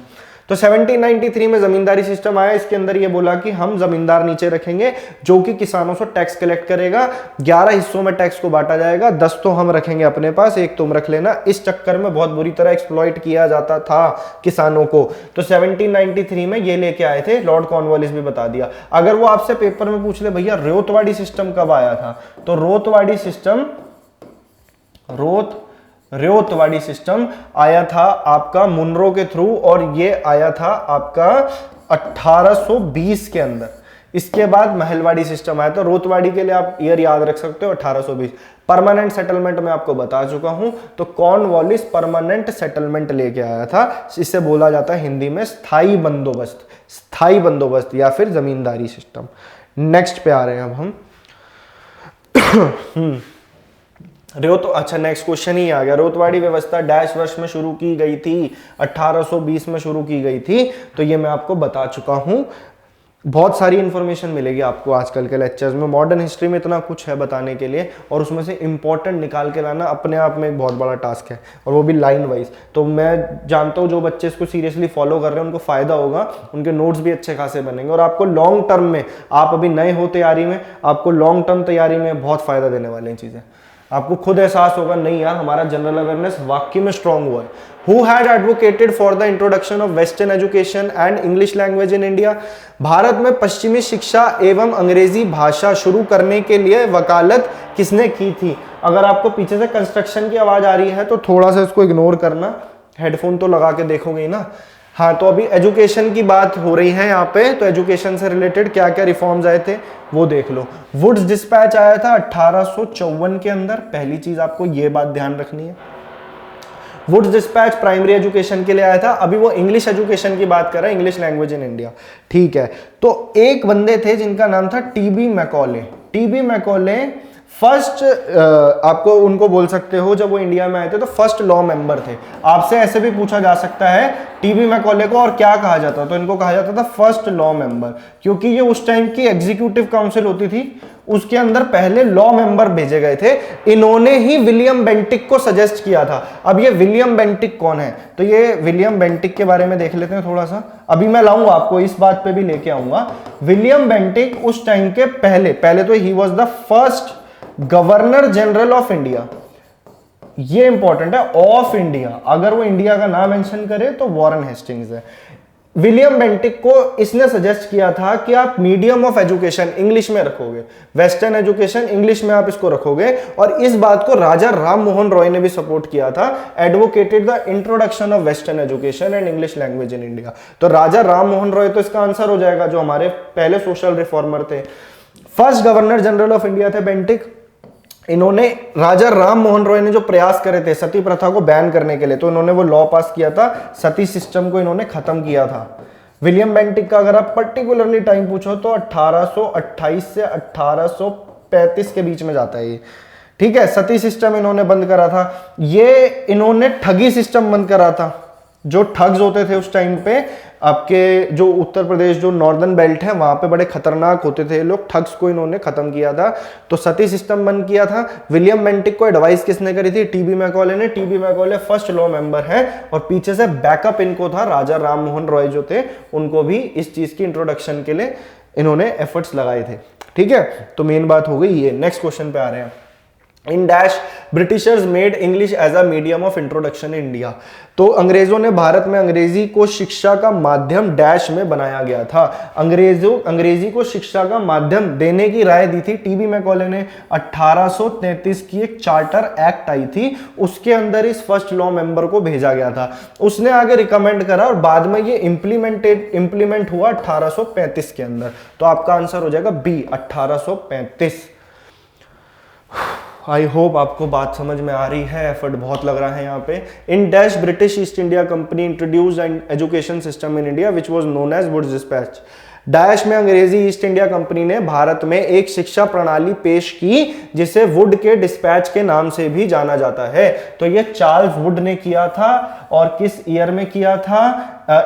तो 1793 में जमींदारी सिस्टम आया। इसके अंदर ये बोला कि हम जमींदार नीचे रखेंगे जो कि किसानों से टैक्स कलेक्ट करेगा। 11 हिस्सों में टैक्स को बांटा जाएगा, 10 तो हम रखेंगे अपने पास, 1 तुम रख लेना। इस चक्कर में बहुत बुरी तरह एक्सप्लॉइट किया जाता था किसानों को। तो 1793 में ये लेके आए थे, लॉर्ड कॉर्नवालिस भी बता दिया। अगर वो आपसे पेपर में पूछ ले भैया रेतवाड़ी सिस्टम कब आया था, तो रेतवाड़ी सिस्टम आया था आपका मुनरो के थ्रू, और ये आया था आपका 1820 के अंदर। इसके बाद महलवाड़ी सिस्टम आया था। रेतवाड़ी के लिए आप ईयर याद रख सकते हो 1820। परमानेंट सेटलमेंट में आपको बता चुका हूं, तो कॉर्नवालिस परमानेंट सेटलमेंट लेके आया था। इसे बोला जाता है हिंदी में स्थायी बंदोबस्त या फिर जमींदारी सिस्टम। नेक्स्ट पे आ रहे हैं अब हम। अच्छा, नेक्स्ट क्वेश्चन ही आ गया। रेतवाड़ी व्यवस्था डैश वर्ष में शुरू की गई थी, 1820 में शुरू की गई थी। तो ये मैं आपको बता चुका हूं। बहुत सारी इंफॉर्मेशन मिलेगी आपको आजकल के लेक्चर्स में। मॉडर्न हिस्ट्री में इतना कुछ है बताने के लिए, और उसमें से इंपॉर्टेंट निकाल के लाना अपने आप में एक बहुत बड़ा टास्क है, और वो भी लाइन वाइज। तो मैं जानता हूँ जो बच्चे इसको सीरियसली फॉलो कर रहे हैं उनको फायदा होगा, उनके नोट्स भी अच्छे खासे बनेंगे, और आपको लॉन्ग टर्म में, आप अभी नए हो तैयारी में, आपको लॉन्ग टर्म तैयारी में बहुत फायदा देने वाली चीजें। आपको खुद एहसास होगा नहीं यार हमारा जनरल अवेयरनेस वाकई में स्ट्रांग हुआ है। Who had advocated for the introduction of Western education and English language in India? Bharat में पश्चिमी शिक्षा एवं अंग्रेजी भाषा शुरू करने के लिए वकालत किसने की थी? अगर आपको पीछे से कंस्ट्रक्शन की आवाज आ रही है तो थोड़ा सा इसको इग्नोर करना, हेडफोन तो लगा के देखोगे ही ना। हाँ, तो अभी एजुकेशन की बात हो रही है यहाँ पे, तो एजुकेशन से रिलेटेड क्या क्या रिफॉर्म्स आए थे वो देख लो। वुड्स डिस्पैच आया था 1854 के अंदर। पहली चीज आपको ये बात ध्यान रखनी है, वुड्स डिस्पैच प्राइमरी एजुकेशन के लिए आया था। अभी वो इंग्लिश एजुकेशन की बात कर रहा है, इंग्लिश लैंग्वेज इन इंडिया, ठीक है। तो एक बंदे थे जिनका नाम था TB Macaulay. TB Macaulay first, आपको उनको बोल सकते हो, जब वो इंडिया में आए थे तो फर्स्ट लॉ मेंबर थे। आपसे ऐसे भी पूछा जा सकता है टीबी मैकॉले को और क्या कहा जाता, तो इनको कहा जाता था फर्स्ट लॉ मेंबर, क्योंकि ये उस टाइम की एग्जीक्यूटिव काउंसिल होती थी, उसके अंदर पहले लॉ मेंबर भेजे गए थे। इन्होंने ही विलियम बेंटिक को सजेस्ट किया था। अब ये विलियम बेंटिक कौन है, तो ये विलियम बेंटिक के बारे में देख लेते हैं थोड़ा सा। अभी मैं लाऊंगा आपको, इस बात पे भी लेके आऊंगा। विलियम बेंटिक उस टाइम के पहले तो he was the first governor general of India. ये इंपॉर्टेंट है, ऑफ इंडिया। अगर वो इंडिया का नाम मेंशन करे तो वॉरेन हेस्टिंग्स है। विलियम बेंटिक को इसने सजेस्ट किया था कि आप मीडियम ऑफ एजुकेशन इंग्लिश में रखोगे, वेस्टर्न एजुकेशन इंग्लिश में आप इसको रखोगे, और इस बात को राजा राम मोहन रॉय ने भी सपोर्ट किया था। Advocated the introduction of western education and English language in India. तो राजा राम मोहन रॉय तो इसका आंसर हो जाएगा, जो हमारे पहले सोशल रिफॉर्मर थे। First governor general of India थे बेंटिक। इन्होंने, राजा राम मोहन रॉय ने जो प्रयास करे थे सती प्रथा को बैन करने के लिए, तो इन्होंने वो लॉ पास किया था, सती सिस्टम को इन्होंने खत्म किया था। विलियम बेंटिक का अगर आप पर्टिकुलरली टाइम पूछो तो 1828 से 1835 के बीच में जाता है ये, ठीक है। सती सिस्टम इन्होंने बंद करा था। ये इन्होंने ठगी सिस्टम बंद करा था। जो ठग्स होते थे उस टाइम पे, आपके जो उत्तर प्रदेश जो नॉर्दर्न बेल्ट है वहां पे बड़े खतरनाक होते थे लोग, ठग्स को इन्होंने खत्म किया था। तो सती सिस्टम बंद किया था। विलियम बेंटिक को एडवाइस किसने करी थी? टीबी मैकॉले ने। TB Macaulay first law member है, और पीछे से बैकअप इनको था राजा राम मोहन रॉय जो थे, उनको भी इस चीज की इंट्रोडक्शन के लिए इन्होंने एफर्ट्स लगाए थे, ठीक है। तो मेन बात हो गई ये। नेक्स्ट क्वेश्चन पे आ रहे हैं। In dash britishers made English as a medium of introduction in India. तो अंग्रेजों ने भारत में अंग्रेजी को शिक्षा का माध्यम डैश में बनाया गया था। अंग्रेजी को शिक्षा का माध्यम देने की राय दी थी टीबी मैकॉले ने। 1833 की एक चार्टर एक्ट आई थी, उसके अंदर इस फर्स्ट लॉ मेंबर को भेजा गया था, उसने आगे रिकमेंड करा और बाद में ये इंप्लीमेंट हुआ 1835 के अंदर। तो आपका आंसर हो जाएगा बी 1835। आई होप आपको बात समझ में आ रही है, एफर्ट बहुत लग रहा है यहाँ पे। In dash British East India Company introduced an education system in India which was known as Wood's dispatch. Dash में अंग्रेजी ईस्ट इंडिया कंपनी ने भारत में एक शिक्षा प्रणाली पेश की जिसे वुड के डिस्पैच के नाम से भी जाना जाता है। तो ये चार्ल्स वुड ने किया था और किस ईयर में किया था?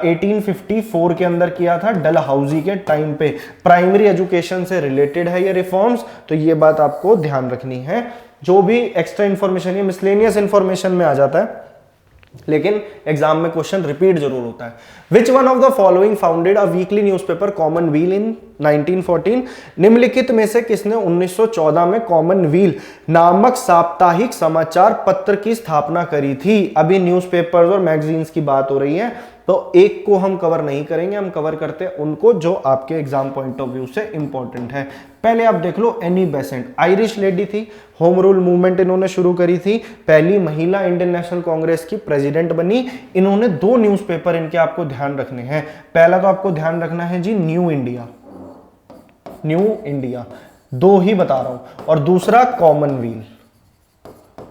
1854 के अंदर किया था, डलहौजी के टाइम पे। प्राइमरी एजुकेशन से रिलेटेड है ये रिफॉर्म्स, तो ये बात आपको ध्यान रखनी है। जो भी एक्स्ट्रा इंफॉर्मेशन ये मिसलेनियस इंफॉर्मेशन में आ जाता है, लेकिन एग्जाम में क्वेश्चन रिपीट जरूर होता है। Which one of the following founded a weekly newspaper Commonweal in 1914? निम्नलिखित में से किसने 1914 में कॉमनवील नामक साप्ताहिक समाचार पत्र की स्थापना करी थी? अभी न्यूज़पेपर्स और मैगजीन्स की बात हो रही है, तो एक को हम कवर नहीं करेंगे, हम कवर करते हैं उनको जो आपके एग्जाम पॉइंट ऑफ व्यू से इंपॉर्टेंट है। पहले आप देख लो, एनी बेसेंट आयरिश लेडी थी, होम रूल मूवमेंट इन्होंने शुरू करी थी, पहली महिला इंडियन नेशनल कांग्रेस की प्रेसिडेंट बनी। इन्होंने 2 न्यूज़पेपर इनके आपको ध्यान रखने हैं। पहला तो आपको ध्यान रखना है जी न्यू इंडिया, न्यू इंडिया 2 ही बता रहा हूं, और दूसरा कॉमनवील।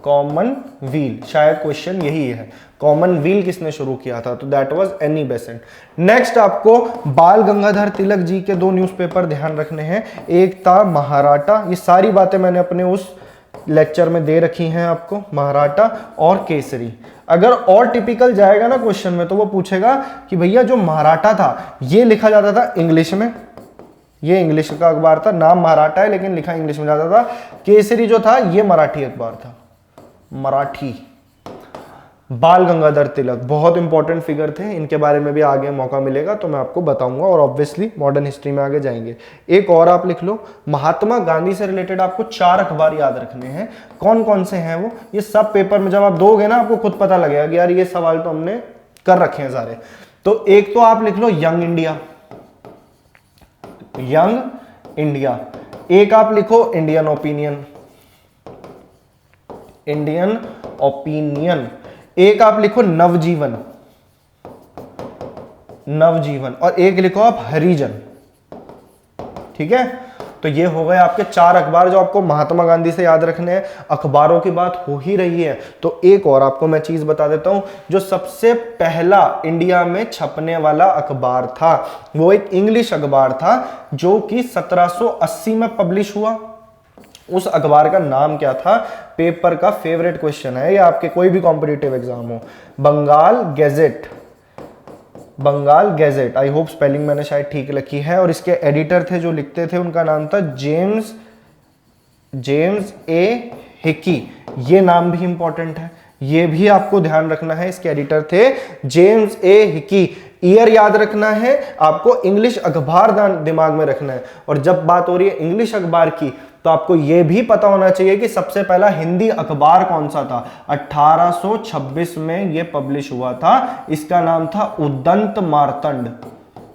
कॉमनवील शायद क्वेश्चन यही है, कॉमनवील किसने शुरू किया था? तो that was Annie Besant. Next आपको बाल गंगाधर तिलक जी के 2 न्यूज़पेपर ध्यान रखने हैं। एक था महाराटा, ये सारी बातें मैंने अपने उस लेक्चर में दे रखी हैं आपको, महाराटा और केसरी। अगर और टिपिकल जाएगा ना क्वेश्चन में, तो वो पूछेगा कि भैया जो महाराटा था ये लिखा जाता था इंग्लिश में, ये इंग्लिश का अखबार था, नाम महाराटा है लेकिन लिखा इंग्लिश में जाता था। केसरी जो था ये मराठी अखबार था, मराठी। बाल गंगाधर तिलक बहुत इंपॉर्टेंट फिगर थे, इनके बारे में भी आगे मौका मिलेगा तो मैं आपको बताऊंगा, और ऑब्वियसली मॉडर्न हिस्ट्री में आगे जाएंगे। एक और आप लिख लो, महात्मा गांधी से रिलेटेड आपको 4 अखबार याद रखने हैं। कौन कौन से हैं वो? ये सब पेपर में जब आप दोगे ना आपको खुद पता लगेगा कि यार ये सवाल तो हमने कर रखे हैं सारे। तो एक तो आप लिख लो यंग इंडिया, यंग इंडिया। एक आप लिखो इंडियन ओपिनियन, इंडियन ओपिनियन। एक आप लिखो नवजीवन, नवजीवन। और एक लिखो आप हरिजन। ठीक है, तो ये हो गए आपके 4 अखबार जो आपको महात्मा गांधी से याद रखने हैं। अखबारों की बात हो ही रही है तो एक और आपको मैं चीज बता देता हूं, जो सबसे पहला इंडिया में छपने वाला अखबार था वो एक इंग्लिश अखबार था जो कि 1780 में पब्लिश हुआ। उस अखबार का नाम क्या था? पेपर का फेवरेट क्वेश्चन है ये आपके, कोई भी कॉम्पिटिटिव एग्जाम हो। Bengal gazette, Bengal gazette. I hope spelling मैंने शायद ठीक लिखी है। और इसके एडिटर थे जो लिखते थे, उनका नाम था जेम्स ए हिकी। ये नाम भी इंपॉर्टेंट है, ये भी आपको ध्यान रखना है। इसके एडिटर थे जेम्स ए हिकी। ईयर याद रखना है आपको, इंग्लिश अखबार दिमाग में रखना है। और जब बात हो रही है इंग्लिश अखबार की तो आपको यह भी पता होना चाहिए कि सबसे पहला हिंदी अखबार कौन सा था। 1826 में यह पब्लिश हुआ था, इसका नाम था उदंत मार्तंड,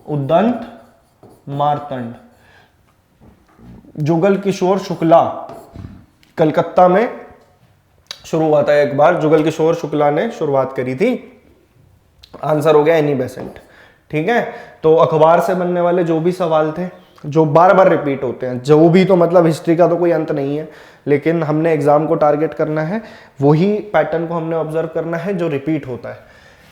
उदंत मार्तंड। जुगल किशोर शुक्ला, कलकत्ता में शुरू हुआ था एक बार, जुगल किशोर शुक्ला ने शुरुआत करी थी। आंसर हो गया एनी बेसेंट। ठीक है, तो अखबार से बनने वाले जो भी सवाल थे जो बार बार रिपीट होते हैं, जो भी, तो मतलब हिस्ट्री का तो कोई अंत नहीं है, लेकिन हमने एग्जाम को टारगेट करना है, वही पैटर्न को हमने ऑब्जर्व करना है जो रिपीट होता है।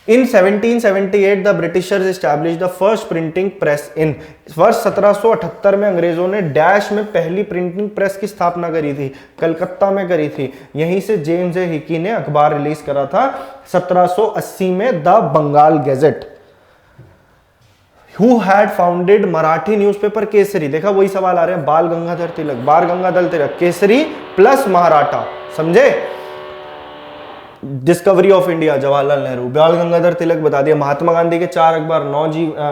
In 1778 the Britishers establish the first printing press in. वर्ष 1778 में अंग्रेजों ने डैश में पहली प्रिंटिंग प्रेस की स्थापना करी थी, कलकत्ता में करी थी। यहीं से जेम्स ए हिकी ने अखबार रिलीज करा था 1780 में, the Bengal gazette. Who had founded Marathi newspaper Kesari? देखा वही सवाल आ रहे हैं, बाल गंगाधर तिलक, बाल गंगाधर तिलक, केसरी प्लस महाराठा, समझे? Discovery of India Jawaharlal Nehru, बाल गंगाधर तिलक बता दिया, महात्मा गांधी के 4 अखबार,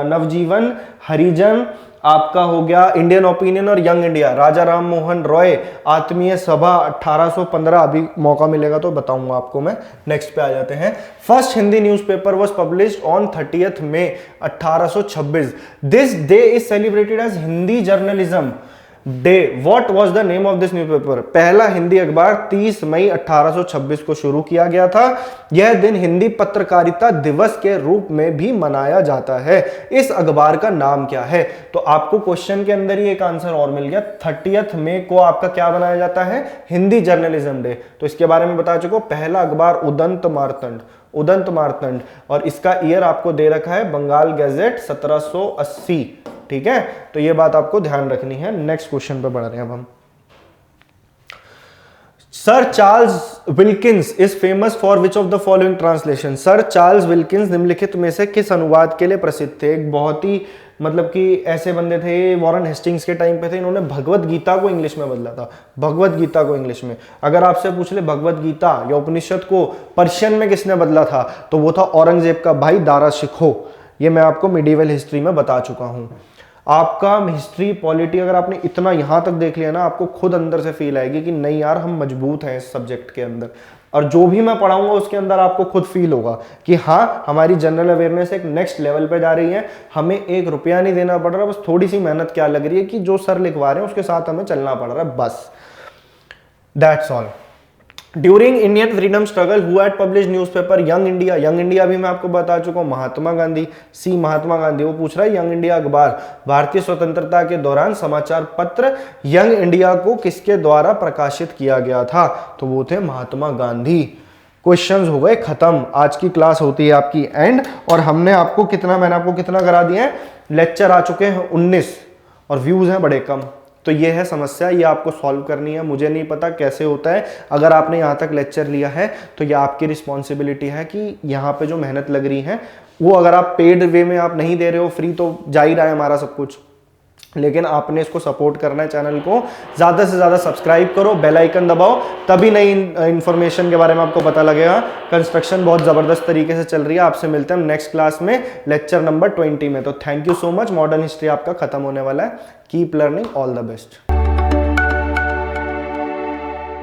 नवजीवन, हरिजन, आपका हो गया इंडियन ओपिनियन और यंग इंडिया, राजा राम मोहन रॉय, आत्मीय सभा 1815, अभी मौका मिलेगा तो बताऊंगा आपको मैं। नेक्स्ट पे आ जाते हैं। First Hindi newspaper was published on 30th May 1826। This day is celebrated as Hindi journalism day. What was the name of this newspaper? पहला हिंदी अखबार 30 मई 1826 को शुरू किया गया था। यह दिन हिंदी पत्रकारिता दिवस के रूप में भी मनाया जाता है। इस अखबार का नाम क्या है? तो आपको क्वेश्चन के अंदर ही एक आंसर और मिल गया। 30th मई को आपका क्या बनाया जाता है? Hindi journalism day. तो इसके बारे में बता चुका हूं। पहला अखबार उदंत मार्तंड, और इसका ईयर आपको दे रखा है बंगाल गैजेट 1780। ठीक है, तो ये बात आपको ध्यान रखनी है। नेक्स्ट क्वेश्चन पे बढ़ रहे हैं अब हम। Sir Charles Wilkins is famous for which of the following translation? Sir Charles Wilkins निम्नलिखित में से किस अनुवाद के लिए प्रसिद्ध थे? एक बहुत ही मतलब कि ऐसे बंदे थे, वॉरेन हेस्टिंग्स के टाइम पे थे, इन्होंने भगवत गीता को इंग्लिश में बदला था। भगवत गीता को इंग्लिश में, अगर आपसे पूछ ले भगवत गीता या उपनिषद को पर्शियन में किसने बदला था, तो वो था औरंगजेब का भाई दारा शिकोह। ये मैं आपको मिडिवल हिस्ट्री में बता चुका हूं। आपका हिस्ट्री पॉलिटी अगर आपने इतना यहां तक देख लिया ना, आपको खुद अंदर से फील आएगी कि नहीं यार हम मजबूत हैं इस सब्जेक्ट के अंदर, और जो भी मैं पढ़ाऊंगा उसके अंदर आपको खुद फील होगा कि हाँ हमारी जनरल अवेयरनेस एक नेक्स्ट लेवल पे जा रही है। हमें 1 रुपया नहीं देना पड़ रहा, बस थोड़ी सी मेहनत क्या लग रही है कि जो सर लिखवा रहे हैं उसके साथ हमें चलना पड़ रहा है, बस that's all. During Indian freedom struggle who had publish newspaper? Young India. Young India भी मैं आपको बता चुका हूं। महात्मा गांधी, सी महात्मा गांधी। वो पूछ रहा है यंग इंडिया अखबार। भारतीय स्वतंत्रता के दौरान समाचार पत्र यंग इंडिया को किसके द्वारा प्रकाशित किया गया था? तो वो थे महात्मा गांधी। क्वेश्चंस हो गए खत्म। आज की क्लास होती है आपकी एंड, और मैंने आपको कितना करा दिया है? लेक्चर आ चुके हैं 19 और व्यूज हैं बड़े कम। तो ये है समस्या, ये आपको सॉल्व करनी है। मुझे नहीं पता कैसे होता है। अगर आपने यहाँ तक लेक्चर लिया है तो ये आपकी रिस्पॉन्सिबिलिटी है कि यहाँ पे जो मेहनत लग रही है वो, अगर आप पेड वे में आप नहीं दे रहे हो, फ्री तो जा ही रहा है हमारा सब कुछ, लेकिन आपने इसको सपोर्ट करना है। चैनल को ज़्यादा से ज़्यादा सब्सक्राइब करो, बेल आइकन दबाओ, तभी नई इन्फॉर्मेशन के बारे में आपको पता लगेगा। कंस्ट्रक्शन बहुत ज़बरदस्त तरीके से चल रही है। आपसे मिलते हैं हम नेक्स्ट क्लास में लेक्चर नंबर 20 में। तो thank you so much. Modern history आपका खत्म होने वाला है। Keep learning, all the best.